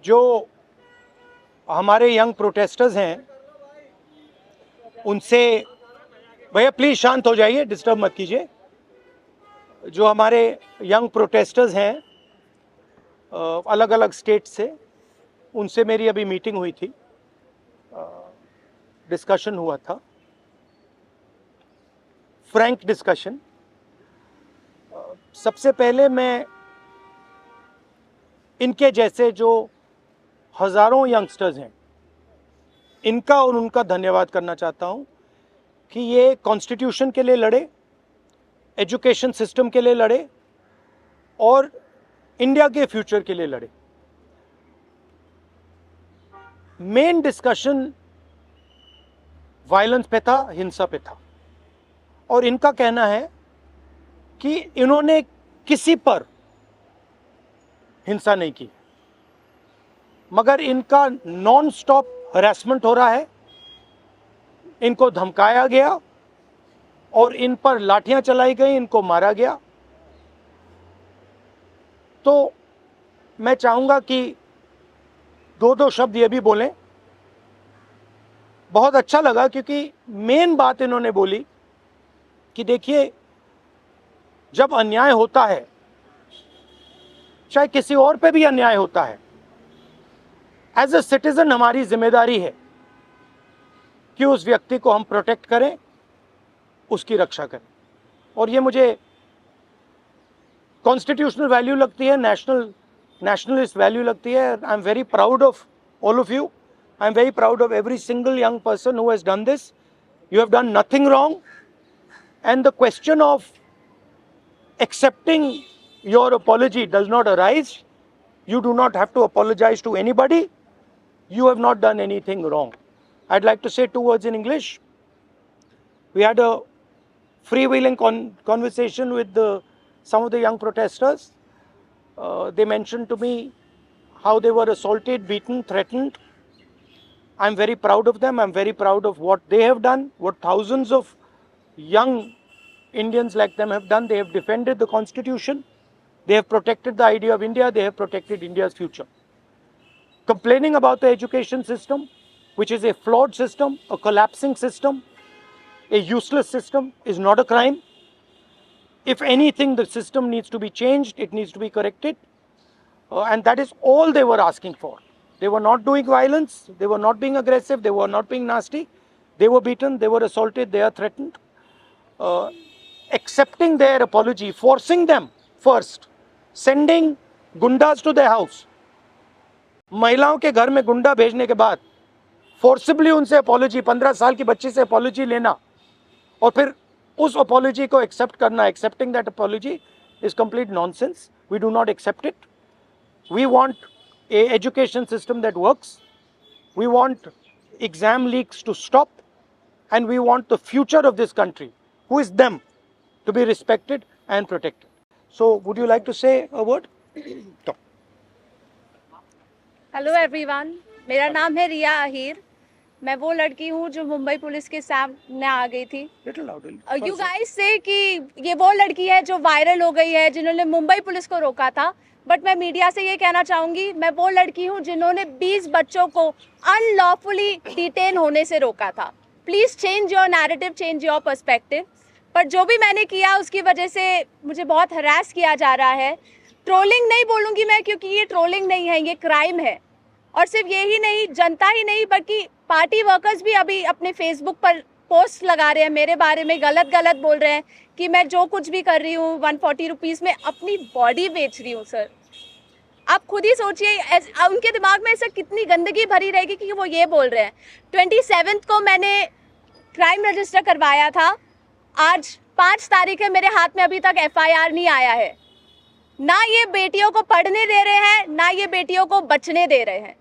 जो हमारे young protesters हैं उनसे, भैया प्लीज शांत हो जाइए, डिस्टर्ब मत कीजिए। जो हमारे यंग प्रोटेस्टर्स हैं अलग अलग स्टेट से, उनसे मेरी अभी मीटिंग हुई थी, डिस्कशन हुआ था, फ्रैंक डिस्कशन। सबसे पहले मैं इनके जैसे जो हजारों यंगस्टर्स हैं इनका और उनका धन्यवाद करना चाहता हूं कि ये कॉन्स्टिट्यूशन के लिए लड़े, एजुकेशन सिस्टम के लिए लड़े और इंडिया के फ्यूचर के लिए लड़े। मेन डिस्कशन वायलेंस पे था, हिंसा पे था, और इनका कहना है कि इन्होंने किसी पर हिंसा नहीं की, मगर इनका नॉन स्टॉप हरासमेंट हो रहा है, इनको धमकाया गया और इन पर लाठियां चलाई गई, इनको मारा गया। तो मैं चाहूंगा कि दो शब्द ये भी बोलें। बहुत अच्छा लगा क्योंकि मेन बात इन्होंने बोली कि देखिए, जब अन्याय होता है, चाहे किसी और पे भी अन्याय होता है, एज ए सिटीजन हमारी जिम्मेदारी है कि उस व्यक्ति को हम प्रोटेक्ट करें, उसकी रक्षा करें। और ये मुझे कॉन्स्टिट्यूशनल वैल्यू लगती है, नेशनलिस्ट वैल्यू लगती है। I am very proud of all of you. I am very proud of every single young person who has done this. You have done nothing wrong. And the question of accepting your apology does not arise. You do not have to apologize to anybody. You have not done anything wrong. I'd like to say two words in English. We had a freewheeling conversation with some of the young protesters. They mentioned to me how they were assaulted, beaten, threatened. I'm very proud of them. I'm very proud of what they have done, what thousands of young Indians like them have done. They have defended the Constitution. They have protected the idea of India. They have protected India's future. Complaining about the education system, which is a flawed system, a collapsing system, a useless system, is not a crime. If anything, the system needs to be changed. It needs to be corrected. And that is all they were asking for. They were not doing violence, they were not being aggressive, they were not being nasty. They were beaten, they were assaulted, they are threatened. Accepting their apology, forcing them first, sending gundas to their house. महिलाओं के घर में गुंडा भेजने के बाद forcibly उनसे apology, 15 साल की बच्ची से अपॉलॉजी लेना और फिर उस अपॉलॉजी को एक्सेप्ट करना, accepting that apology is complete nonsense. We do not accept it. We want a education system that works. We want exam leaks to stop, and we want the future of this country, who is them, to be respected and protected. So would you like to say a word? Talk. Hello everyone, मेरा नाम है रिया अहीर. मैं वो लड़की हूँ जो Mumbai police के सामने आ गई थी. यू गाइस से कि ये वो लड़की है जो वायरल हो गई है, जिन्होंने मुंबई पुलिस को रोका था. बट मैं मीडिया से ये कहना चाहूँगी, मैं वो लड़की हूँ जिन्होंने 20 बच्चों को अनलॉफुली डिटेन होने से रोका था. Please change your narrative, change your perspective. पर जो भी मैंने किया उसकी वजह से मुझे बहुत हरास किया जा रहा है. ट्रोलिंग नहीं बोलूँगी मैं, क्योंकि ये ट्रोलिंग नहीं है, ये क्राइम है. और सिर्फ यही नहीं, जनता ही नहीं बल्कि पार्टी वर्कर्स भी अभी अपने फेसबुक पर पोस्ट लगा रहे हैं, मेरे बारे में गलत बोल रहे हैं कि मैं जो कुछ भी कर रही हूँ 140 रुपीज़ में अपनी बॉडी बेच रही हूँ. सर, आप खुद ही सोचिए, उनके दिमाग में ऐसा कितनी गंदगी भरी रहेगी कि वो ये बोल रहे हैं. 27 को मैंने क्राइम रजिस्टर करवाया था. आज 5 तारीख है, मेरे हाथ में अभी तक FIR नहीं आया है. ना ये बेटियों को पढ़ने दे रहे हैं, ना ये बेटियों को बचने दे रहे हैं.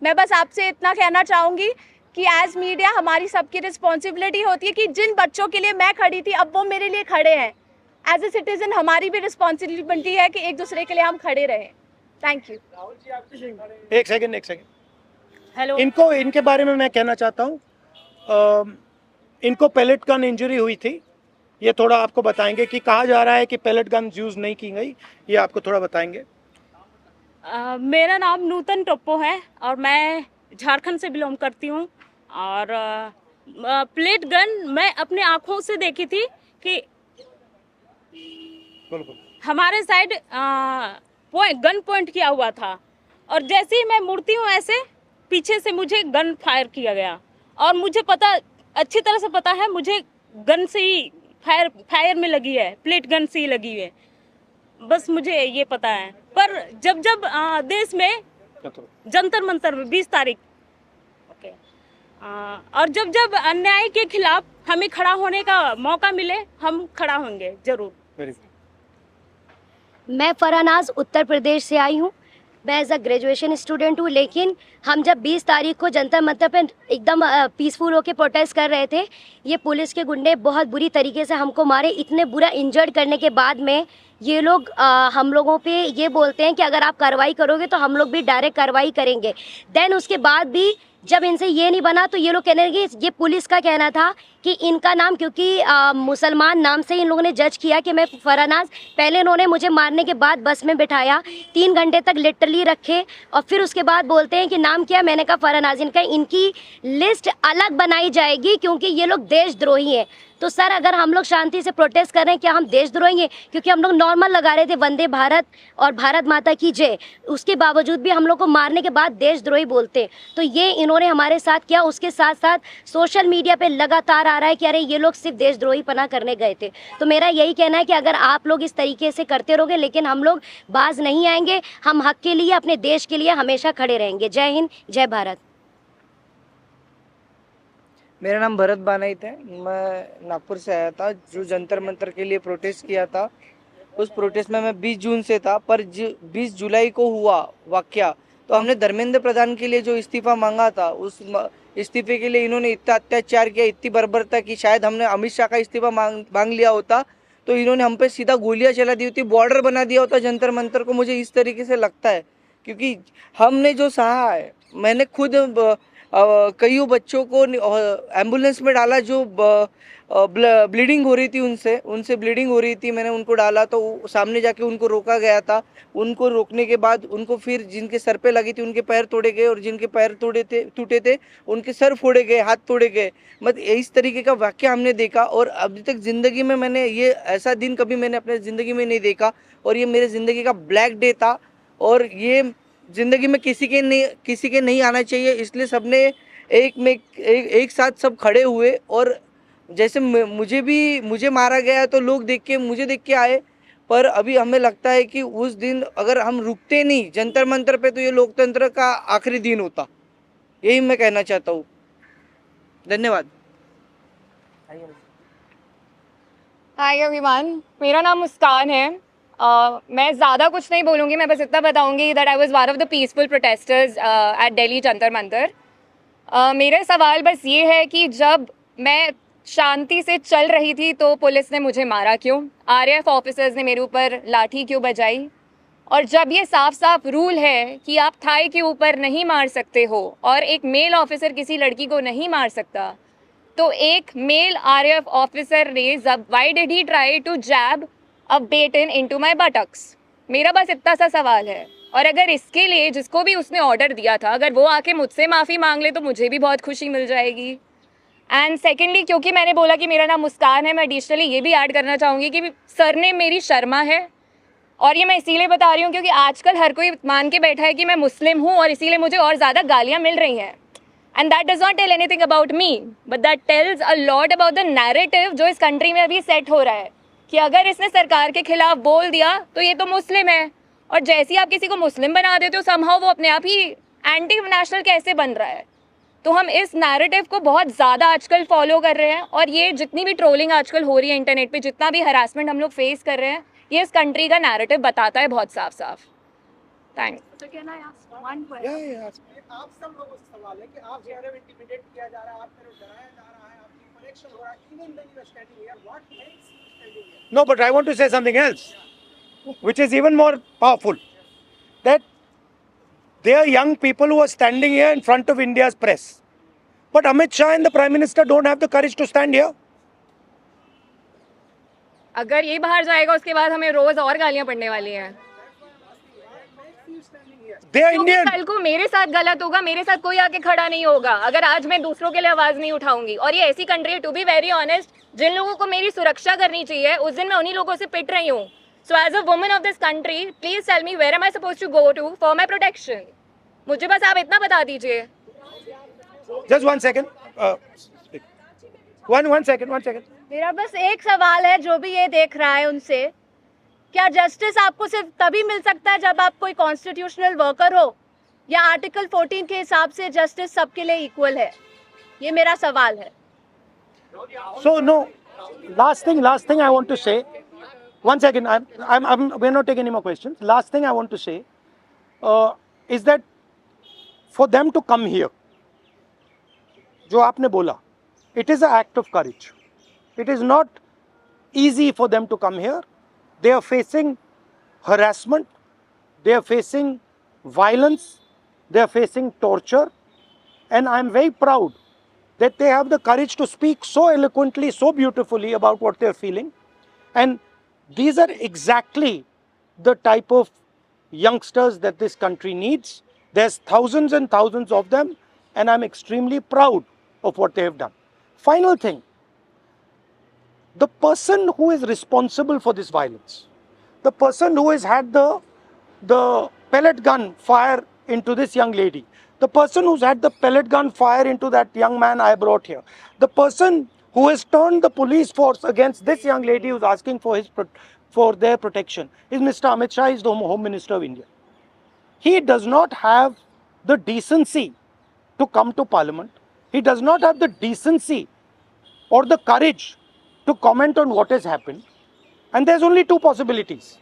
मैं बस आपसे इतना कहना चाहूँगी कि एज मीडिया हमारी सबकी रिस्पॉन्सिबिलिटी होती है कि जिन बच्चों के लिए मैं खड़ी थी अब वो मेरे लिए खड़े हैं. एज ए सिटीजन हमारी भी रिस्पॉन्सिबिलिटी है कि एक दूसरे के लिए हम खड़े रहें. Thank you. एक सेकंड. हेलो, इनके बारे में मैं कहना चाहता हूँ. इनको पैलेट गन इंजरी हुई थी. ये थोड़ा आपको बताएंगे कि कहा जा रहा है कि पैलेट गन यूज नहीं की गई, ये आपको थोड़ा बताएंगे. मेरा नाम नूतन टोप्पो है और मैं झारखंड से बिलोंग करती हूँ। और प्लेट गन मैं अपने आँखों से देखी थी कि हमारे साइड गन पॉइंट किया हुआ था, और जैसे ही मैं मुड़ती हूँ ऐसे पीछे से मुझे गन फायर किया गया। और मुझे पता, अच्छी तरह से पता है, मुझे गन से ही फायर में लगी है, प्लेट गन से ही लगी है, बस मुझे ये पता है। पर जब जब देश में जंतर मंतर में 20 तारीख और जब जब अन्याय के खिलाफ हमें खड़ा होने का मौका मिले, हम खड़ा होंगे जरूर। मैं फरानाज उत्तर प्रदेश से आई हूँ। मैं एज अ ग्रेजुएशन स्टूडेंट हूँ, लेकिन हम जब 20 तारीख को जंतर मंतर पे एकदम पीसफुल होके प्रोटेस्ट कर रहे थे, ये पुलिस के गुंडे बहुत बुरी तरीके से हमको मारे। इतने बुरा इंजर्ड करने के बाद में ये लोग हम लोगों पे ये बोलते हैं कि अगर आप कार्रवाई करोगे तो हम लोग भी डायरेक्ट कार्रवाई करेंगे। देन उसके बाद भी जब इनसे ये नहीं बना तो ये लोग कहने लगे, ये पुलिस का कहना था कि इनका नाम, क्योंकि मुसलमान नाम से इन लोगों ने जज किया कि मैं फरानाज। पहले इन्होंने मुझे मारने के बाद बस में बिठाया, 3 घंटे तक लिटरली रखे, और फिर उसके बाद बोलते हैं कि नाम क्या। मैंने कहा फरानाज। इनकी लिस्ट अलग बनाई जाएगी क्योंकि ये लोग देशद्रोही हैं। तो सर, अगर हम लोग शांति से प्रोटेस्ट कर रहे हैं, क्या हम देशद्रोही हैं? क्योंकि हम लोग नॉर्मल लगा रहे थे वंदे भारत और भारत माता की जय, उसके बावजूद भी हम लोग को मारने के बाद देशद्रोही बोलते। तो ये इन्होंने हमारे साथ किया। उसके साथ साथ सोशल मीडिया पे लगातार आ रहा है कि अरे ये लोग सिर्फ देशद्रोही पना करने गए थे। तो मेरा यही कहना है कि अगर आप लोग इस तरीके से करते रहोगे, लेकिन हम लोग बाज नहीं आएंगे। हम हक के लिए, अपने देश के लिए हमेशा खड़े रहेंगे। जय हिंद, जय भारत। मेरा नाम भरत बानाइत है। मैं नागपुर से आया था, जो जंतर मंतर के लिए प्रोटेस्ट किया था। उस प्रोटेस्ट में मैं 20 जून से था, पर 20 जुलाई को हुआ वाकया, तो हमने धर्मेंद्र प्रधान के लिए जो इस्तीफा मांगा था, उस इस्तीफे के लिए इन्होंने इतना अत्याचार किया, इतनी बर्बरता की। शायद हमने अमित शाह का इस्तीफा मांग लिया होता तो इन्होंने हम पे सीधा गोलियां चला दी होती, बॉर्डर बना दिया होता जंतर मंतर को। मुझे इस तरीके से लगता है, क्योंकि हमने जो सहा है, मैंने खुद कई बच्चों को एम्बुलेंस में डाला जो ब्लीडिंग हो रही थी, उनसे ब्लीडिंग हो रही थी। मैंने उनको डाला तो सामने जाके उनको रोका गया था। उनको रोकने के बाद उनको फिर जिनके सर पे लगी थी उनके पैर तोड़े गए, और जिनके पैर टूटे थे उनके सर फोड़े गए, हाथ तोड़े गए। मतलब इस तरीके का वाक्य हमने देखा, और अभी तक ज़िंदगी में मैंने ये ऐसा दिन कभी मैंने अपने ज़िंदगी में नहीं देखा। और ये मेरे ज़िंदगी का ब्लैक डे था, और ये ज़िंदगी में किसी के नहीं आना चाहिए। इसलिए सबने एक साथ सब खड़े हुए, और जैसे मुझे मारा गया तो लोग मुझे देख के आए। पर अभी हमें लगता है कि उस दिन अगर हम रुकते नहीं जंतर मंतर पे, तो ये लोकतंत्र का आखिरी दिन होता। यही मैं कहना चाहता हूँ। धन्यवाद। हाय एवरीवन, मेरा नाम मुस्कान है। मैं ज़्यादा कुछ नहीं बोलूँगी, मैं बस इतना बताऊँगी that I was one of the peaceful protesters at Delhi Jantar Mantar. मेरा सवाल बस ये है कि जब मैं शांति से चल रही थी तो पुलिस ने मुझे मारा क्यों? आरएएफ ऑफिसर्स ने मेरे ऊपर लाठी क्यों बजाई? और जब ये साफ साफ रूल है कि आप थाई के ऊपर नहीं मार सकते हो और एक मेल ऑफिसर किसी लड़की को नहीं मार सकता, तो एक मेल आरएएफ ऑफिसर ने why did he try to jab a baton into my buttocks? मेरा बस इतना सा सवाल है। और अगर इसके लिए जिसको भी उसने ऑर्डर दिया था, अगर वो आके मुझसे माफ़ी मांग ले तो मुझे भी बहुत खुशी मिल जाएगी। एंड सेकेंडली, क्योंकि मैंने बोला कि मेरा नाम मुस्कान है, मैं एडिशनली ये भी ऐड करना चाहूँगी कि सरनेम मेरी शर्मा है। और ये मैं इसीलिए बता रही हूँ क्योंकि आजकल हर कोई मान के बैठा है कि मैं मुस्लिम हूँ, और इसीलिए मुझे और ज़्यादा गालियाँ मिल रही हैं। And that does not tell anything about me, but that tells a lot about the narrative जो इस कंट्री में अभी सेट हो रहा है कि अगर इसने सरकार के खिलाफ बोल दिया तो ये तो मुस्लिम है, और जैसे ही आप किसी को मुस्लिम बना देते हो समहाउ वो अपने आप ही एंटी नेशनल कैसे बन रहा है। तो हम इस नैरेटिव को बहुत ज़्यादा आजकल फॉलो कर रहे हैं, और ये जितनी भी ट्रोलिंग आजकल हो रही है इंटरनेट पे, जितना भी हरासमेंट हम लोग फेस कर रहे हैं, ये इस कंट्री का नैरेटिव बताता है बहुत साफ साफ। थैंक्स। आप सब लोगों से सवाल है कि आप ज़्यादा इंटिमिडेट किया जा रहा है, आप तरफ डराया जा रहा है, आपकी कनेक्शन हो रहा है, even when you are standing here, what makes you standing here? No, but I want to say something else, which is even more powerful. That there are young people who are standing here in front of India's press. But Amit Shah and the Prime Minister don't have the courage to stand here. अगर ये बाहर जाएगा उसके बाद हमें रोज़ और गालियाँ पड़ने वाली हैं। What makes you standing They are क्योंकि Indian. कल को मेरे साथ गलत होगा, मेरे साथ कोई आके खड़ा नहीं होगा अगर आज मैं दूसरों के लिए आवाज नहीं उठाऊंगी। और ये ऐसी कंट्री है, टू बी वेरी ऑनेस्ट, जिन लोगों को मेरी सुरक्षा करनी चाहिए उस दिन मैं उन्हीं लोगों से पिट रही हूँ। So as a woman of this country, please tell me where am I suppose to go to for my protection. मुझे बस आप इतना बता दीजिए। Just 1 second. One second. मेरा बस एक सवाल है जो भी ये देख रहा है उनसे, क्या जस्टिस आपको सिर्फ तभी मिल सकता है जब आप कोई कॉन्स्टिट्यूशनल वर्कर हो, या आर्टिकल 14 के हिसाब से जस्टिस सबके लिए इक्वल है? ये मेरा सवाल है। So no, last thing I want to say. 1 second, we're not taking any more questions. Last thing I want to say is that for them to come here, जो आपने बोला, it is an act of courage. It is not easy for them to come here. They are facing harassment, they are facing violence, they are facing torture, and I am very proud that they have the courage to speak so eloquently, so beautifully about what they are feeling. And these are exactly the type of youngsters that this country needs. There's thousands and thousands of them, and I'm extremely proud of what they have done. Final thing, the person who is responsible for this violence, the person who has had the pellet gun fire into this young lady, the person who's had the pellet gun fire into that young man I brought here, the person who has turned the police force against this young lady who's asking for their protection is Mr. Amit Shah, is the Home Minister of India. He does not have the decency to come to Parliament. He does not have the decency or the courage to comment on what has happened. And there's only two possibilities.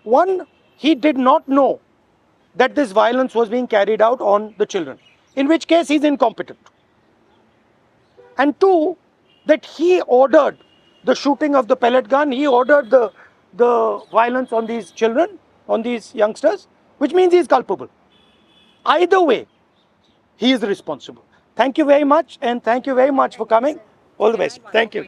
One, he did not know that this violence was being carried out on the children, in which case he's incompetent. And two, that he ordered the shooting of the pellet gun, he ordered the violence on these children, on these youngsters, which means he is culpable. Either way, he is responsible. Thank you very much, and thank you very much for coming. All the best. Thank you.